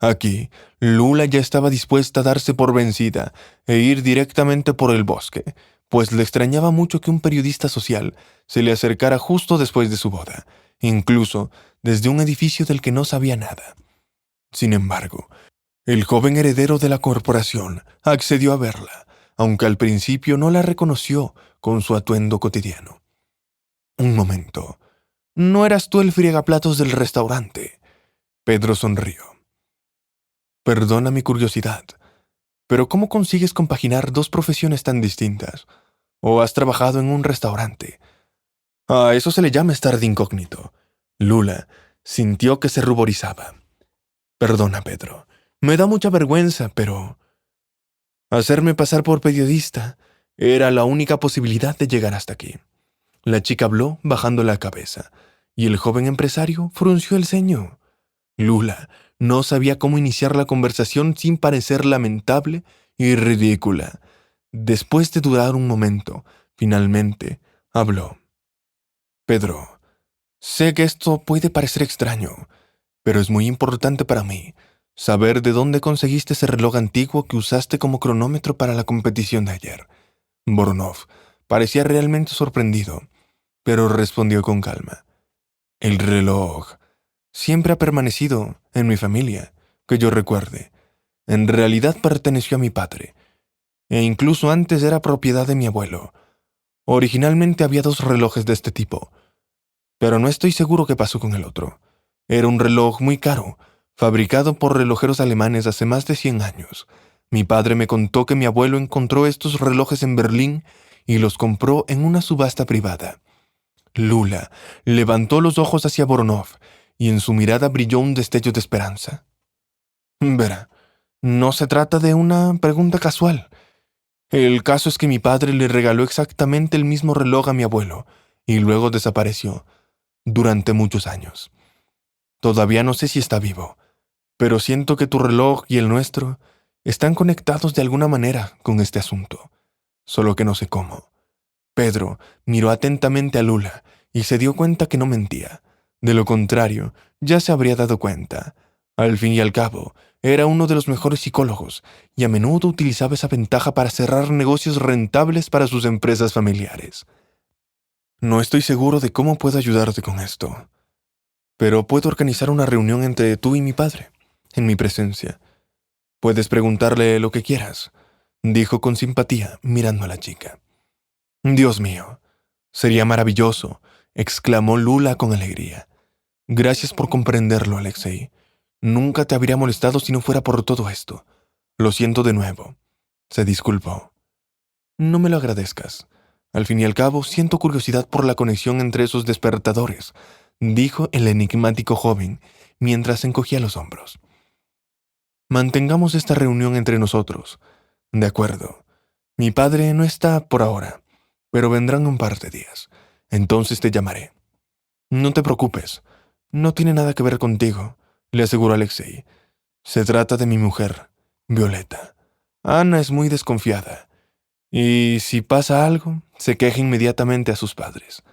Aquí, Lula ya estaba dispuesta a darse por vencida e ir directamente por el bosque, pues le extrañaba mucho que un periodista social se le acercara justo después de su boda, incluso desde un edificio del que no sabía nada. Sin embargo, el joven heredero de la corporación accedió a verla, aunque al principio no la reconoció con su atuendo cotidiano. Un momento. ¿No eras tú el friegaplatos del restaurante? Pedro sonrió. Perdona mi curiosidad, pero ¿cómo consigues compaginar dos profesiones tan distintas? ¿O has trabajado en un restaurante? A eso se le llama estar de incógnito. Lula sintió que se ruborizaba. Perdona, Pedro. Me da mucha vergüenza, pero hacerme pasar por periodista era la única posibilidad de llegar hasta aquí. La chica habló bajando la cabeza, y el joven empresario frunció el ceño. Lula no sabía cómo iniciar la conversación sin parecer lamentable y ridícula. Después de durar un momento, finalmente habló. Pedro, sé que esto puede parecer extraño, pero es muy importante para mí saber de dónde conseguiste ese reloj antiguo que usaste como cronómetro para la competición de ayer. Voronov parecía realmente sorprendido, pero respondió con calma. El reloj siempre ha permanecido en mi familia, que yo recuerde. En realidad perteneció a mi padre, e incluso antes era propiedad de mi abuelo. Originalmente había 2 relojes de este tipo, pero no estoy seguro qué pasó con el otro. Era un reloj muy caro, fabricado por relojeros alemanes hace más de 100 años. Mi padre me contó que mi abuelo encontró estos relojes en Berlín y los compró en una subasta privada. Lula levantó los ojos hacia Voronov y en su mirada brilló un destello de esperanza. Verá, no se trata de una pregunta casual. El caso es que mi padre le regaló exactamente el mismo reloj a mi abuelo y luego desapareció durante muchos años. Todavía no sé si está vivo, pero siento que tu reloj y el nuestro están conectados de alguna manera con este asunto, solo que no sé cómo. Pedro miró atentamente a Lula y se dio cuenta que no mentía. De lo contrario, ya se habría dado cuenta. Al fin y al cabo, era uno de los mejores psicólogos y a menudo utilizaba esa ventaja para cerrar negocios rentables para sus empresas familiares. No estoy seguro de cómo puedo ayudarte con esto, pero puedo organizar una reunión entre tú y mi padre, en mi presencia. Puedes preguntarle lo que quieras, dijo con simpatía, mirando a la chica. Dios mío, sería maravilloso, exclamó Lula con alegría. Gracias por comprenderlo, Alexei. Nunca te habría molestado si no fuera por todo esto. Lo siento de nuevo. Se disculpó. No me lo agradezcas. Al fin y al cabo, siento curiosidad por la conexión entre esos despertadores, dijo el enigmático joven, mientras encogía los hombros. Mantengamos esta reunión entre nosotros. De acuerdo. Mi padre no está por ahora, pero vendrá en un par de días. Entonces te llamaré. No te preocupes. No tiene nada que ver contigo, le aseguró Alexei. Se trata de mi mujer, Violeta. Ana es muy desconfiada. Y si pasa algo, se queja inmediatamente a sus padres.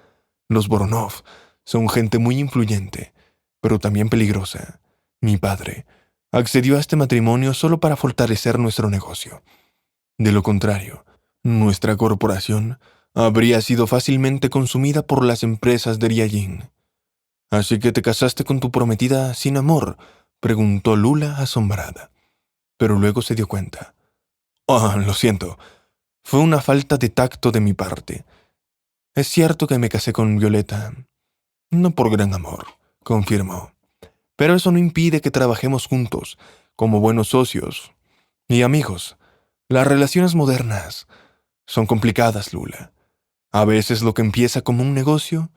Los Voronov son gente muy influyente, pero también peligrosa. Mi padre accedió a este matrimonio solo para fortalecer nuestro negocio. De lo contrario, nuestra corporación habría sido fácilmente consumida por las empresas de Ryajin. «¿Así que te casaste con tu prometida sin amor?», preguntó Lula asombrada. Pero luego se dio cuenta. Lo siento. Fue una falta de tacto de mi parte. Es cierto que me casé con Violeta. No por gran amor», confirmó. «Pero eso no impide que trabajemos juntos, como buenos socios y amigos. Las relaciones modernas son complicadas, Lula. A veces lo que empieza como un negocio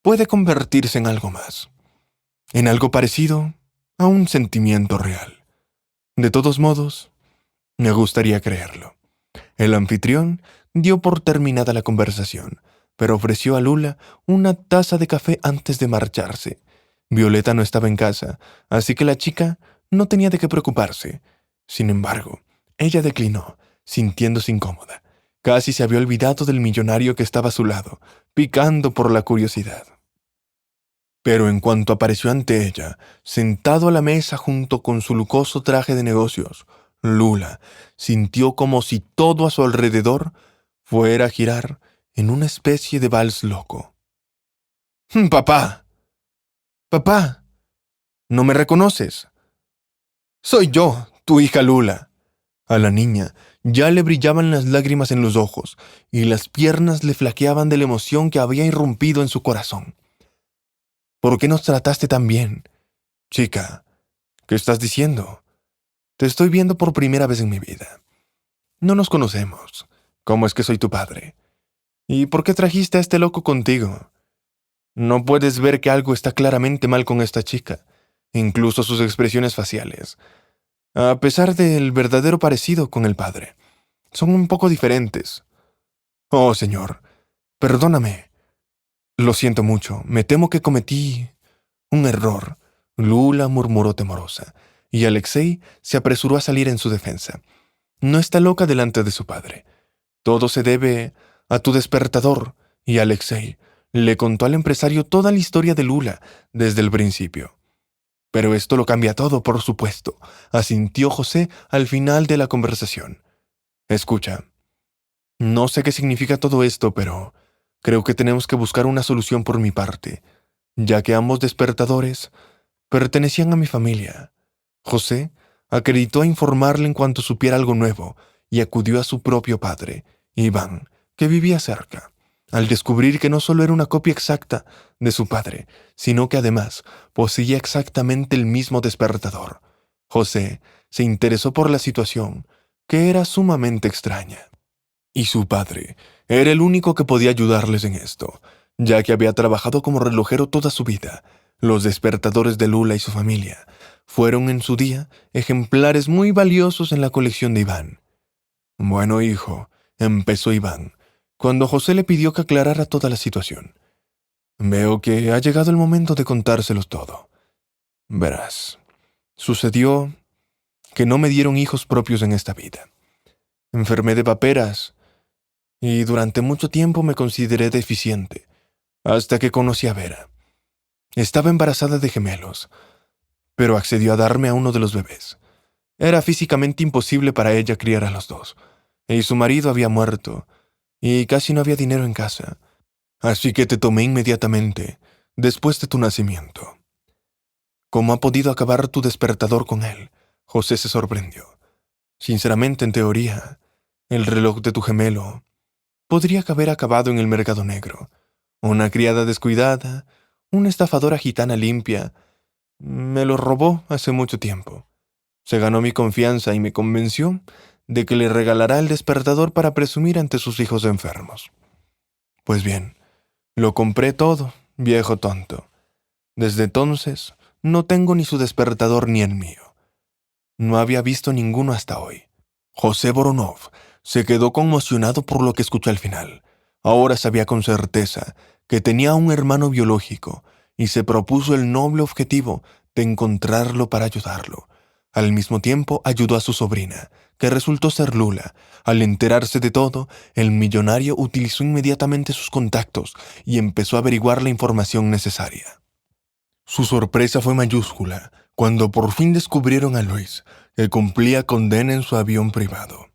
puede convertirse en algo más, en algo parecido a un sentimiento real. De todos modos, me gustaría creerlo». El anfitrión dio por terminada la conversación, pero ofreció a Lula una taza de café antes de marcharse. Violeta no estaba en casa, así que la chica no tenía de qué preocuparse. Sin embargo, ella declinó, sintiéndose incómoda. Casi se había olvidado del millonario que estaba a su lado, picando por la curiosidad. Pero en cuanto apareció ante ella, sentado a la mesa junto con su lujoso traje de negocios, Lula sintió como si todo a su alrededor fuera a girar en una especie de vals loco. «¡Papá! ¡Papá! ¿No me reconoces? Soy yo, tu hija Lula». A la niña ya le brillaban las lágrimas en los ojos y las piernas le flaqueaban de la emoción que había irrumpido en su corazón. «¿Por qué nos trataste tan bien? Chica, ¿qué estás diciendo? Te estoy viendo por primera vez en mi vida. No nos conocemos. ¿Cómo es que soy tu padre? ¿Y por qué trajiste a este loco contigo? No puedes ver que algo está claramente mal con esta chica, incluso sus expresiones faciales. A pesar del verdadero parecido con el padre, son un poco diferentes. Oh, señor, perdóname. Lo siento mucho, me temo que cometí un error», Lula murmuró temorosa, y Alexei se apresuró a salir en su defensa. «No está loca delante de su padre. Todo se debe a tu despertador», y Alexei le contó al empresario toda la historia de Lula desde el principio. «Pero esto lo cambia todo, por supuesto», asintió José al final de la conversación. «Escucha, no sé qué significa todo esto, pero creo que tenemos que buscar una solución por mi parte, ya que ambos despertadores pertenecían a mi familia». José acreditó a informarle en cuanto supiera algo nuevo y acudió a su propio padre, Iván, que vivía cerca. Al descubrir que no solo era una copia exacta de su padre, sino que además poseía exactamente el mismo despertador, José se interesó por la situación, que era sumamente extraña. Y su padre era el único que podía ayudarles en esto, ya que había trabajado como relojero toda su vida. Los despertadores de Lula y su familia fueron en su día ejemplares muy valiosos en la colección de Iván. «Bueno, hijo», empezó Iván, cuando José le pidió que aclarara toda la situación. «Veo que ha llegado el momento de contárselos todo. Verás, sucedió que no me dieron hijos propios en esta vida. Enfermé de paperas y durante mucho tiempo me consideré deficiente, hasta que conocí a Vera. Estaba embarazada de gemelos, pero accedió a darme a uno de los bebés. Era físicamente imposible para ella criar a los dos, y su marido había muerto, y casi no había dinero en casa. Así que te tomé inmediatamente, después de tu nacimiento». «¿Cómo ha podido acabar tu despertador con él?», José se sorprendió. «Sinceramente, en teoría, el reloj de tu gemelo podría haber acabado en el mercado negro. Una criada descuidada, una estafadora gitana limpia, me lo robó hace mucho tiempo. Se ganó mi confianza y me convenció de que le regalará el despertador para presumir ante sus hijos enfermos. Pues bien, lo compré todo, viejo tonto. Desde entonces, no tengo ni su despertador ni el mío. No había visto ninguno hasta hoy. José Voronov se quedó conmocionado por lo que escuchó al final. Ahora sabía con certeza que tenía un hermano biológico y se propuso el noble objetivo de encontrarlo para ayudarlo. Al mismo tiempo ayudó a su sobrina, que resultó ser Lula. Al enterarse de todo, el millonario utilizó inmediatamente sus contactos y empezó a averiguar la información necesaria. Su sorpresa fue mayúscula cuando por fin descubrieron a Luis, que cumplía condena en su avión privado.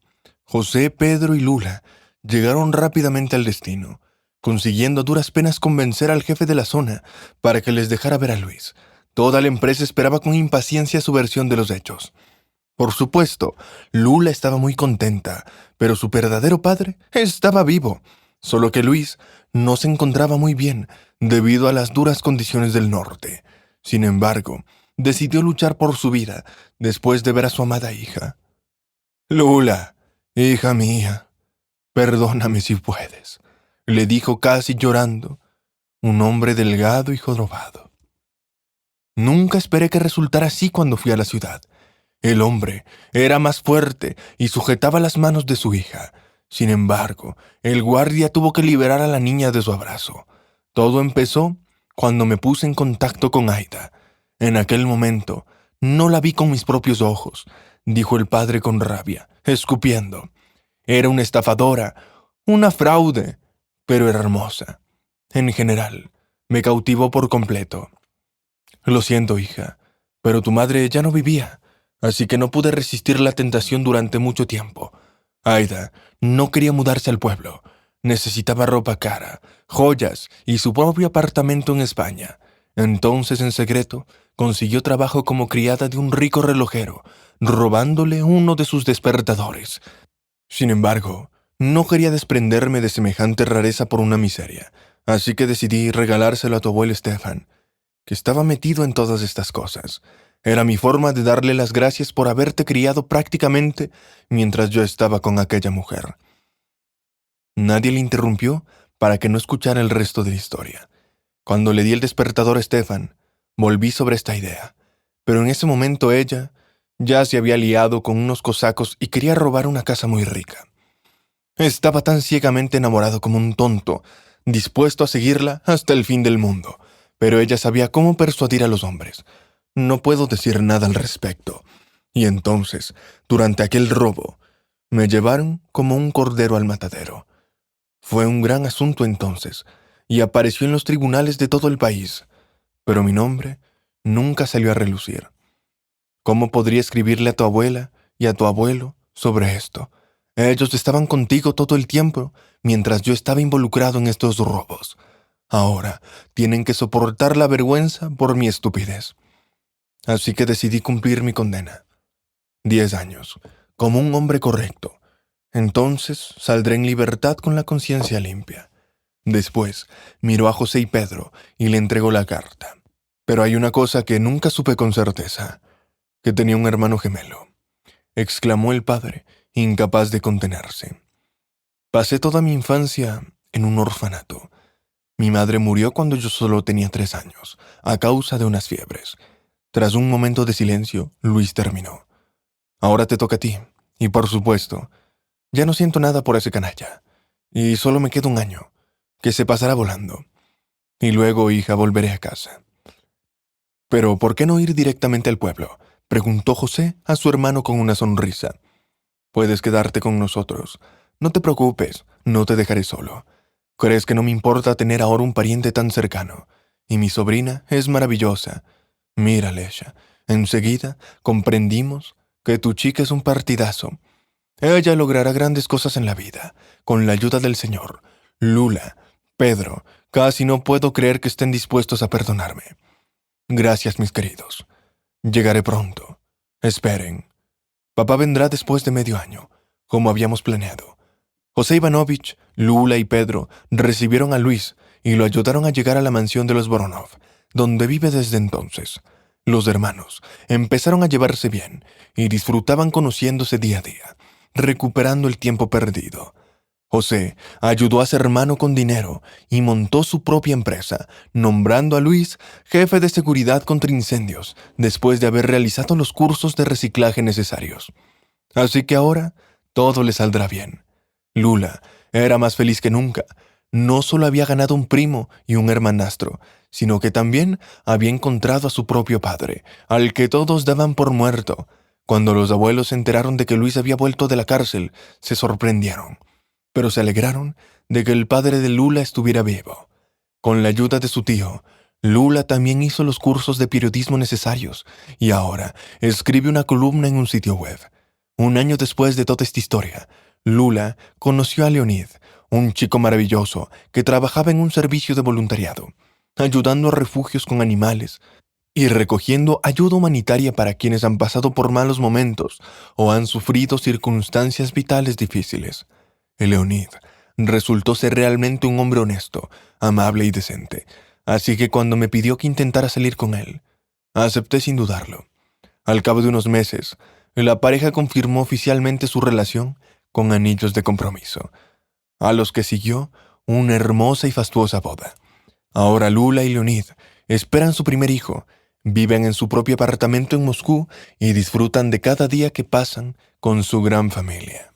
José, Pedro y Lula llegaron rápidamente al destino, consiguiendo a duras penas convencer al jefe de la zona para que les dejara ver a Luis. Toda la empresa esperaba con impaciencia su versión de los hechos. Por supuesto, Lula estaba muy contenta, pero su verdadero padre estaba vivo, solo que Luis no se encontraba muy bien debido a las duras condiciones del norte. Sin embargo, decidió luchar por su vida después de ver a su amada hija. «Lula, hija mía, perdóname si puedes», le dijo casi llorando, un hombre delgado y jorobado. Nunca esperé que resultara así cuando fui a la ciudad. El hombre era más fuerte y sujetaba las manos de su hija. Sin embargo, el guardia tuvo que liberar a la niña de su abrazo. Todo empezó cuando me puse en contacto con Aida. En aquel momento, no la vi con mis propios ojos, dijo el padre con rabia, escupiendo. Era una estafadora, una fraude, pero era hermosa. En general, me cautivó por completo. Lo siento, hija, pero tu madre ya no vivía, así que no pude resistir la tentación durante mucho tiempo. Aida no quería mudarse al pueblo. Necesitaba ropa cara, joyas y su propio apartamento en España. Entonces, en secreto, consiguió trabajo como criada de un rico relojero, robándole uno de sus despertadores. Sin embargo, no quería desprenderme de semejante rareza por una miseria, así que decidí regalárselo a tu abuelo Stefan, que estaba metido en todas estas cosas. Era mi forma de darle las gracias por haberte criado prácticamente mientras yo estaba con aquella mujer. Nadie le interrumpió para que no escuchara el resto de la historia. Cuando le di el despertador a Stefan, volví sobre esta idea, pero en ese momento ella ya se había liado con unos cosacos y quería robar una casa muy rica. Estaba tan ciegamente enamorado como un tonto, dispuesto a seguirla hasta el fin del mundo, pero ella sabía cómo persuadir a los hombres. No puedo decir nada al respecto. Y entonces, durante aquel robo, me llevaron como un cordero al matadero. Fue un gran asunto entonces, y apareció en los tribunales de todo el país, pero mi nombre nunca salió a relucir. ¿Cómo podría escribirle a tu abuela y a tu abuelo sobre esto? Ellos estaban contigo todo el tiempo, mientras yo estaba involucrado en estos robos. Ahora tienen que soportar la vergüenza por mi estupidez. Así que decidí cumplir mi condena. 10 años, como un hombre correcto. Entonces saldré en libertad con la conciencia limpia. Después miró a José y Pedro y le entregó la carta. Pero hay una cosa que nunca supe con certeza, que tenía un hermano gemelo, exclamó el padre, incapaz de contenerse. Pasé toda mi infancia en un orfanato. Mi madre murió cuando yo solo tenía 3 años, a causa de unas fiebres. Tras un momento de silencio, Luis terminó. Ahora te toca a ti, y por supuesto, ya no siento nada por ese canalla, y solo me queda un año, que se pasará volando. Y luego, hija, volveré a casa. «Pero, ¿por qué no ir directamente al pueblo?», preguntó José a su hermano con una sonrisa. «Puedes quedarte con nosotros. No te preocupes, no te dejaré solo. ¿Crees que no me importa tener ahora un pariente tan cercano? Y mi sobrina es maravillosa. Mira, Lesha, enseguida comprendimos que tu chica es un partidazo. Ella logrará grandes cosas en la vida, con la ayuda del Señor. Lula, Pedro, casi no puedo creer que estén dispuestos a perdonarme. Gracias, mis queridos. Llegaré pronto. Esperen. Papá vendrá después de medio año, como habíamos planeado». José Ivanovich, Lula y Pedro recibieron a Luis y lo ayudaron a llegar a la mansión de los Voronov, donde vive desde entonces. Los hermanos empezaron a llevarse bien y disfrutaban conociéndose día a día, recuperando el tiempo perdido. José ayudó a su hermano con dinero y montó su propia empresa, nombrando a Luis jefe de seguridad contra incendios después de haber realizado los cursos de reciclaje necesarios. Así que ahora todo le saldrá bien. Lula era más feliz que nunca. No solo había ganado un primo y un hermanastro, sino que también había encontrado a su propio padre, al que todos daban por muerto. Cuando los abuelos se enteraron de que Luis había vuelto de la cárcel, se sorprendieron, pero se alegraron de que el padre de Lula estuviera vivo. Con la ayuda de su tío, Lula también hizo los cursos de periodismo necesarios y ahora escribe una columna en un sitio web. Un año después de toda esta historia, Lula conoció a Leonid, un chico maravilloso que trabajaba en un servicio de voluntariado, ayudando a refugios con animales y recogiendo ayuda humanitaria para quienes han pasado por malos momentos o han sufrido circunstancias vitales difíciles. Leonid resultó ser realmente un hombre honesto, amable y decente, así que cuando me pidió que intentara salir con él, acepté sin dudarlo. Al cabo de unos meses, la pareja confirmó oficialmente su relación con anillos de compromiso, a los que siguió una hermosa y fastuosa boda. Ahora Lula y Leonid esperan su primer hijo, viven en su propio apartamento en Moscú y disfrutan de cada día que pasan con su gran familia.